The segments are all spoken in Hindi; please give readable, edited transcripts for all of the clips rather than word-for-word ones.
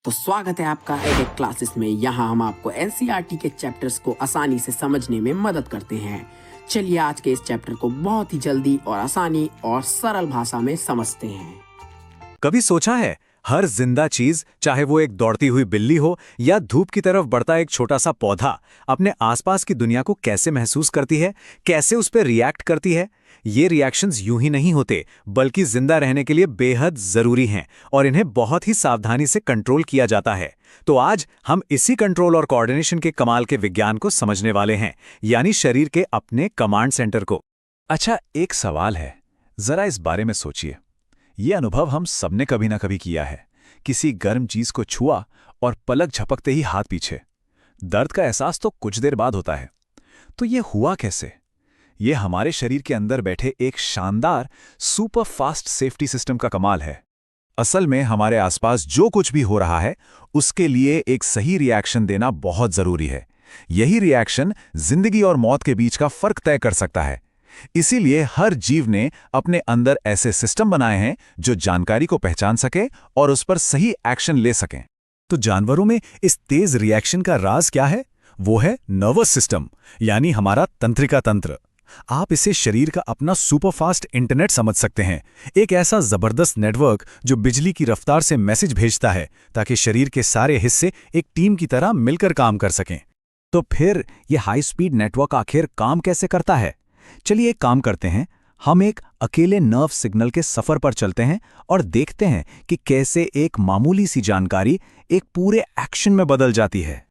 तो स्वागत है आपका एडेक क्लासेस में। यहाँ हम आपको एनसीईआरटी के चैप्टर्स को आसानी से समझने में मदद करते हैं। चलिए आज के इस चैप्टर को बहुत ही जल्दी और आसानी और सरल भाषा में समझते हैं। कभी सोचा है हर जिंदा चीज, चाहे वो एक दौड़ती हुई बिल्ली हो या धूप की तरफ बढ़ता एक छोटा सा पौधा, अपने आसपास की दुनिया को कैसे महसूस करती है, कैसे उस पर रिएक्ट करती है? ये रिएक्शंस यूं ही नहीं होते, बल्कि जिंदा रहने के लिए बेहद जरूरी हैं और इन्हें बहुत ही सावधानी से कंट्रोल किया जाता है। तो आज हम इसी कंट्रोल और कोऑर्डिनेशन के कमाल के विज्ञान को समझने वाले हैं, यानी शरीर के अपने कमांड सेंटर को। अच्छा, एक सवाल है, जरा इस बारे में सोचिए। ये अनुभव हम सबने कभी ना कभी किया है। किसी गर्म चीज को छुआ और पलक झपकते ही हाथ पीछे। दर्द का एहसास तो कुछ देर बाद होता है। तो ये हुआ कैसे? ये हमारे शरीर के अंदर बैठे एक शानदार सुपर फास्ट सेफ्टी सिस्टम का कमाल है। असल में हमारे आसपास जो कुछ भी हो रहा है, उसके लिए एक सही रिएक्शन देना बहुत जरूरी है। यही रिएक्शन जिंदगी और मौत के बीच का फर्क तय कर सकता है। इसीलिए हर जीव ने अपने अंदर ऐसे सिस्टम बनाए हैं जो जानकारी को पहचान सके और उस पर सही एक्शन ले सकें। तो जानवरों में इस तेज रिएक्शन का राज क्या है? वो है नर्वस सिस्टम, यानी हमारा तंत्रिका तंत्र। आप इसे शरीर का अपना सुपरफास्ट इंटरनेट समझ सकते हैं। एक ऐसा जबरदस्त नेटवर्क जो बिजली की रफ्तार से मैसेज भेजता है ताकि शरीर के सारे हिस्से एक टीम की तरह मिलकर काम कर सकें। तो फिर यह हाई स्पीड नेटवर्क आखिर काम कैसे करता है? चलिए एक काम करते हैं, हम एक अकेले नर्व सिग्नल के सफर पर चलते हैं और देखते हैं कि कैसे एक मामूली सी जानकारी एक पूरे एक्शन में बदल जाती है।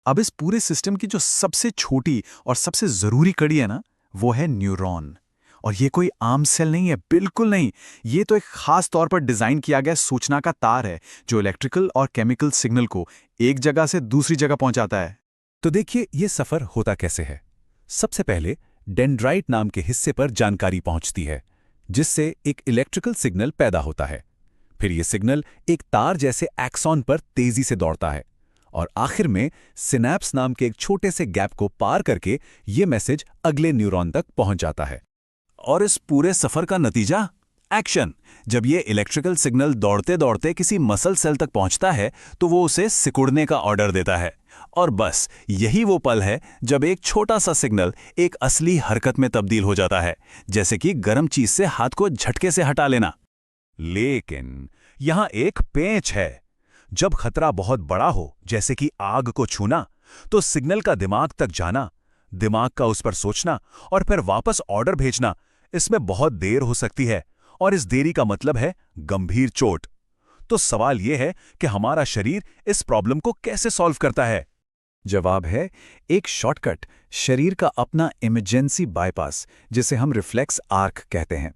अब इस पूरे सिस्टम की जो सबसे छोटी और सबसे जरूरी कड़ी है ना, वो है न्यूरॉन। और ये कोई आम सेल नहीं है, बिल्कुल नहीं। ये तो एक खास तौर पर डिजाइन किया गया सूचना का तार है जो इलेक्ट्रिकल और केमिकल सिग्नल को एक जगह से दूसरी जगह पहुंचाता है। तो देखिए ये सफर होता कैसे है। सबसे पहले डेंड्राइट नाम के हिस्से पर जानकारी पहुंचती है, जिससे एक इलेक्ट्रिकल सिग्नल पैदा होता है। फिर यह सिग्नल एक तार जैसे एक्सॉन पर तेजी से दौड़ता है और आखिर में सिनैप्स नाम के एक छोटे से गैप को पार करके यह मैसेज अगले न्यूरॉन तक पहुंच जाता है। और इस पूरे सफर का नतीजा एक्शन। जब यह इलेक्ट्रिकल सिग्नल दौड़ते दौड़ते किसी मसल सेल तक पहुंचता है तो वो उसे सिकुड़ने का ऑर्डर देता है। और बस यही वो पल है जब एक छोटा सा सिग्नल एक असली हरकत में तब्दील हो जाता है, जैसे कि गर्म चीज से हाथ को झटके से हटा लेना। लेकिन यहां एक पेंच है। जब खतरा बहुत बड़ा हो, जैसे कि आग को छूना, तो सिग्नल का दिमाग तक जाना, दिमाग का उस पर सोचना और फिर वापस ऑर्डर भेजना, इसमें बहुत देर हो सकती है। और इस देरी का मतलब है गंभीर चोट। तो सवाल यह है कि हमारा शरीर इस प्रॉब्लम को कैसे सॉल्व करता है? जवाब है एक शॉर्टकट, शरीर का अपना इमरजेंसी बाईपास, जिसे हम रिफ्लेक्स आर्क कहते हैं।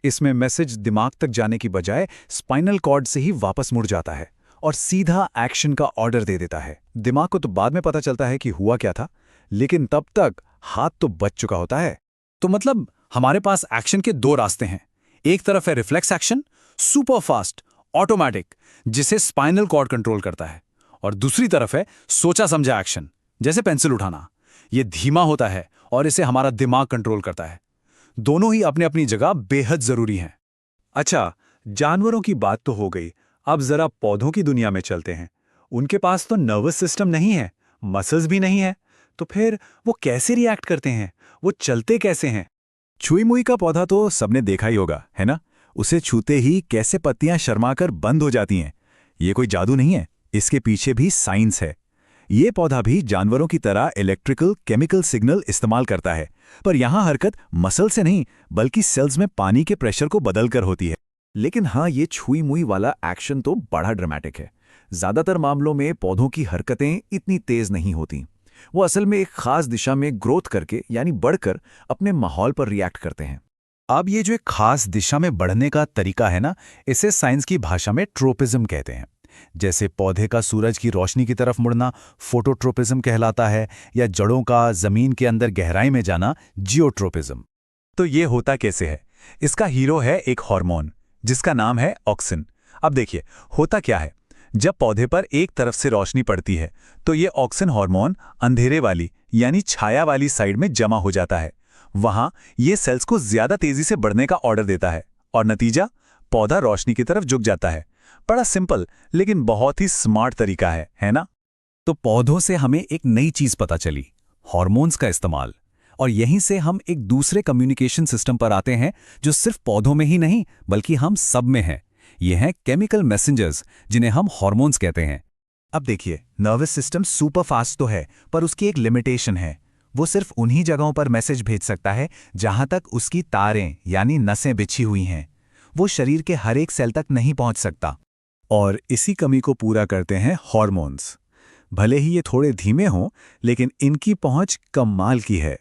इसमें मैसेज दिमाग तक जाने की बजाय स्पाइनल कॉर्ड से ही वापस मुड़ जाता है और सीधा एक्शन का ऑर्डर दे देता है। दिमाग को तो बाद में पता चलता है कि हुआ क्या था, लेकिन तब तक हाथ तो बच चुका होता है। तो मतलब हमारे पास एक्शन के दो रास्ते हैं। एक तरफ है reflex action, super fast, automatic, जिसे स्पाइनल कॉर्ड कंट्रोल करता है। और दूसरी तरफ है सोचा समझा एक्शन, जैसे पेंसिल उठाना। यह धीमा होता है और इसे हमारा दिमाग कंट्रोल करता है। दोनों ही अपने अपनी जगह बेहद जरूरी हैं। अच्छा, जानवरों की बात तो हो गई, अब जरा पौधों की दुनिया में चलते हैं। उनके पास तो नर्वस सिस्टम नहीं है, मसल्स भी नहीं है, तो फिर वो कैसे रिएक्ट करते हैं, वो चलते कैसे हैं? छुई मुई का पौधा तो सबने देखा ही होगा, है ना? उसे छूते ही कैसे पत्तियां शर्माकर बंद हो जाती हैं। ये कोई जादू नहीं है, इसके पीछे भी साइंस है। ये पौधा भी जानवरों की तरह इलेक्ट्रिकल केमिकल सिग्नल इस्तेमाल करता है, पर यहां हरकत मसल से नहीं बल्कि सेल्स में पानी के प्रेशर को बदलकर होती है। लेकिन हाँ, ये छुई मुई वाला एक्शन तो बड़ा ड्रामेटिक है। ज्यादातर मामलों में पौधों की हरकतें इतनी तेज नहीं होती। वो असल में एक खास दिशा में ग्रोथ करके, यानी बढ़कर, अपने माहौल पर रिएक्ट करते हैं। अब ये जो एक खास दिशा में बढ़ने का तरीका है ना, इसे साइंस की भाषा में ट्रोपिज्म कहते हैं। जैसे पौधे का सूरज की रोशनी की तरफ मुड़ना फोटोट्रोपिज्म कहलाता है, या जड़ों का जमीन के अंदर गहराई में जाना जियोट्रोपिज्म। तो ये होता कैसे है? इसका हीरो है एक हार्मोन जिसका नाम है ऑक्सिन। अब देखिए होता क्या है, जब पौधे पर एक तरफ से रोशनी पड़ती है तो ये ऑक्सिन हार्मोन अंधेरे वाली यानी छाया वाली साइड में जमा हो जाता है। वहां ये सेल्स को ज्यादा तेजी से बढ़ने का ऑर्डर देता है और नतीजा, पौधा रोशनी की तरफ झुक जाता है। बड़ा सिंपल लेकिन बहुत ही स्मार्ट तरीका है ना? तो पौधों से हमें एक नई चीज पता चली, हार्मोन्स का इस्तेमाल। और यहीं से हम एक दूसरे कम्युनिकेशन सिस्टम पर आते हैं जो सिर्फ पौधों में ही नहीं बल्कि हम सब में है। ये हैं केमिकल मैसेंजर्स, जिन्हें हम हार्मोन्स कहते हैं। अब देखिए, नर्वस सिस्टम सुपर फास्ट तो है, पर उसकी एक लिमिटेशन है। वो सिर्फ उन्हीं जगहों पर मैसेज भेज सकता है जहां तक उसकी तारें यानी नसें बिछी हुई हैं। वो शरीर के हर एक सेल तक नहीं पहुंच सकता। और इसी कमी को पूरा करते हैं हार्मोन्स। भले ही ये थोड़े धीमे हों, लेकिन इनकी पहुंच कमाल की है।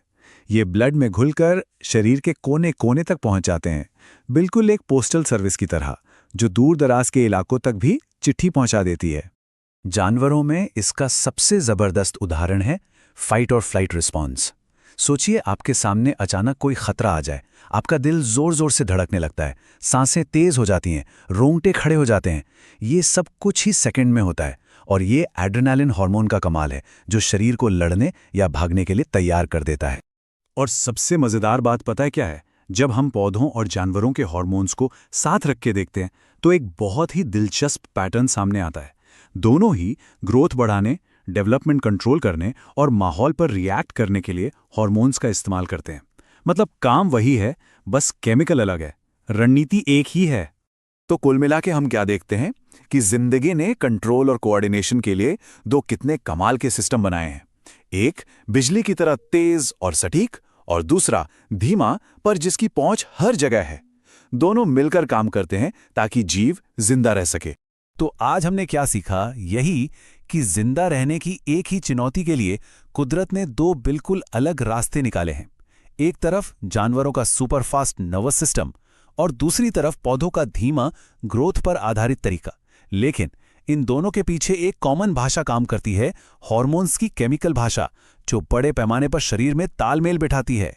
ये ब्लड में घुलकर शरीर के कोने कोने तक पहुंच जाते हैं, बिल्कुल एक पोस्टल सर्विस की तरह, जो दूर दराज के इलाकों तक भी चिट्ठी पहुंचा देती है। जानवरों में इसका सबसे जबरदस्त उदाहरण है फाइट और फ्लाइट रिस्पॉन्स। सोचिए, आपके सामने अचानक कोई खतरा आ जाए, आपका दिल जोर जोर से धड़कने लगता है, सांसें तेज हो जाती हैं, रोंगटे खड़े हो जाते हैं। ये सब कुछ ही सेकंड में होता है, और ये एड्रेनालिन हार्मोन का कमाल है, जो शरीर को लड़ने या भागने के लिए तैयार कर देता है। और सबसे मजेदार बात पता है क्या है? जब हम पौधों और जानवरों के हार्मोन्स को साथ रख के देखते हैं तो एक बहुत ही दिलचस्प पैटर्न सामने आता है। दोनों ही ग्रोथ बढ़ाने, डेवलपमेंट कंट्रोल करने और माहौल पर रिएक्ट करने के लिए हार्मोन्स का इस्तेमाल करते हैं। मतलब काम वही है, बस केमिकल अलग है, रणनीति एक ही है। तो कुल मिला के हम क्या देखते हैं कि जिंदगी ने कंट्रोल और कोऑर्डिनेशन के लिए दो कितने कमाल के सिस्टम बनाए हैं। एक बिजली की तरह तेज और सटीक, और दूसरा धीमा पर जिसकी पहुंच हर जगह है। दोनों मिलकर काम करते हैं ताकि जीव जिंदा रह सके। तो आज हमने क्या सीखा? यही कि जिंदा रहने की एक ही चुनौती के लिए कुदरत ने दो बिल्कुल अलग रास्ते निकाले हैं। एक तरफ जानवरों का सुपरफास्ट नर्वस सिस्टम और दूसरी तरफ पौधों का धीमा ग्रोथ पर आधारित तरीका। लेकिन इन दोनों के पीछे एक कॉमन भाषा काम करती है, हार्मोन्स की केमिकल भाषा, जो बड़े पैमाने पर शरीर में तालमेल बिठाती है।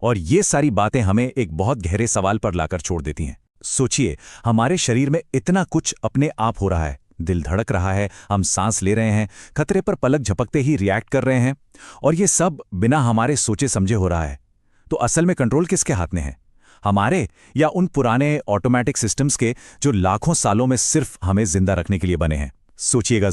और ये सारी बातें हमें एक बहुत गहरे सवाल पर लाकर छोड़ देती हैं। सोचिए, हमारे शरीर में इतना कुछ अपने आप हो रहा है, दिल धड़क रहा है, हम सांस ले रहे हैं, खतरे पर पलक झपकते ही रिएक्ट कर रहे हैं, और ये सब बिना हमारे सोचे समझे हो रहा है। तो असल में कंट्रोल किसके हाथ में है? हमारे या उन पुराने ऑटोमेटिक सिस्टम्स के जो लाखों सालों में सिर्फ हमें जिंदा रखने के लिए बने हैं? सोचिएगा।